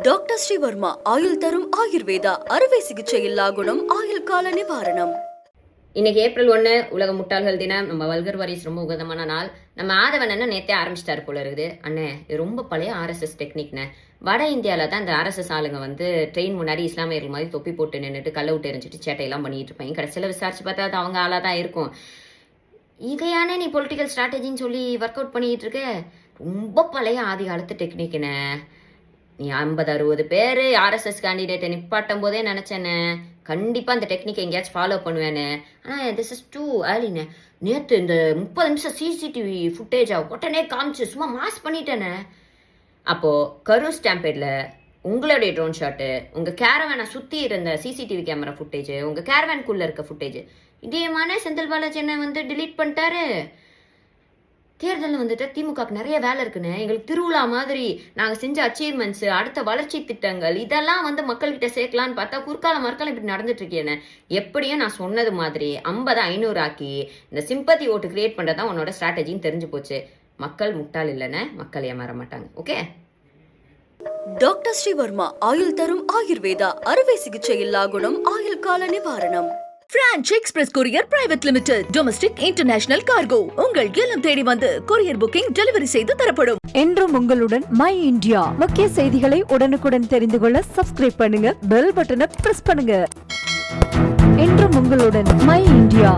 Doctor Sreevarma ஆயுள் தரும் ஆயுர்வேதா அறுவை சிகிச்சை இல்லா குணம் ஆயுள் கால நிவாரணம். இன்னைக்கு ஏப்ரல் 1 உலக முட்டாள்கள் தினம். நம்ம வல்கர் வாரிஸ் ரொம்ப உகதமான நாள். நம்ம ஆதவன் அண்ணன் நேற்றே ஆரம்பிச்சிட்டாரு போல இருக்குது. அண்ணே இது ரொம்ப பழைய ஆர்எஸ்எஸ் டெக்னிக்னு. வட இந்தியாவில் தான் இந்த ஆர்எஸ்எஸ் ஆளுங்க வந்து ட்ரெயின் முன்னாடி இஸ்லாமியர்கள் மாதிரி தொப்பி போட்டு நின்றுட்டு கல்லை விட்டு எரிஞ்சிட்டு சேட்டையெல்லாம் பண்ணிட்டு இருப்பாங்க. கடைசியில் விசாரிச்சு பார்த்தா அது அவங்க ஆளாக தான் இருக்கும். இதையானே நீ பொலிட்டிக்கல் ஸ்ட்ராட்டஜின்னு சொல்லி ஒர்க் அவுட் பண்ணிக்கிட்டு இருக்க? ரொம்ப பழைய ஆதி காலத்து டெக்னிக்குண்ணே. நீ 50-60 பேர் ஆர்எஸ்எஸ் கேண்டிடேட்டை நிப்பாட்டும் போதே நினச்சேன்னு கண்டிப்பாக அந்த டெக்னிக் எங்கேயாச்சும் ஃபாலோ பண்ணுவேன்னு. ஆனால் திஸ் இஸ் டூ ஏர்லிண்ணே. நேற்று இந்த 30 நிமிஷம் சிசிடிவி ஃபுட்டேஜா உடனே காமிச்சு சும்மா மாஸ் பண்ணிட்டேனே. அப்போது கரூர் ஸ்டாம்பேடில் உங்களுடைய ட்ரோன் ஷாட்டு, உங்கள் கேரவேனை சுற்றி இருந்த சிசிடிவி கேமரா ஃபுட்டேஜ், உங்கள் கேரவேனுக்குள்ளே இருக்க ஃபுட்டேஜ் இதேமான செந்தில் பாலாஜி என்ன வந்து டிலீட் பண்ணிட்டாரு. தேர்தலில் வந்துட்டு திமுகவுக்கு நிறைய வேலை இருக்குன்னு, எங்களுக்கு திருவிழா மாதிரி நாங்கள் செஞ்ச அச்சீவ்மெண்ட்ஸு, அடுத்த வளர்ச்சி திட்டங்கள் இதெல்லாம் வந்து மக்கள்கிட்ட சேர்க்கலான்னு பார்த்தா குறுக்கால மறுக்காலம் இப்படி நடந்துட்டு இருக்கேன்னு. எப்படியும் நான் சொன்னது மாதிரி 50-500 ஆக்கி இந்த சிம்பத்தி ஓட்டு கிரியேட் பண்ணுறதான் உன்னோட ஸ்ட்ராட்டஜின்னு தெரிஞ்சு போச்சு. மக்கள் முட்டாள் இல்லைன்னு, மக்கள் ஏமாற மாட்டாங்க. ஓகே. டாக்டர் ஸ்ரீவர்மா ஆயுள் தரும் ஆயுர்வேதா அறுவை சிகிச்சை இல்லா குணம் ஆயுள் கால நிவாரணம். Branch express courier private limited. Domestic international cargo. உங்கள் இல்லம் தேடி வந்து கொரியர் புக்கிங் டெலிவரி செய்து தரப்படும். என்றும் உங்களுடன் மை இந்தியா. முக்கிய செய்திகளை உடனுக்குடன் தெரிந்து கொள்ள சப்ஸ்கிரைப் பண்ணுங்க, பெல் பட்டனை பிரஸ் பண்ணுங்க. என்றும் உங்களுடன் மை இந்தியா.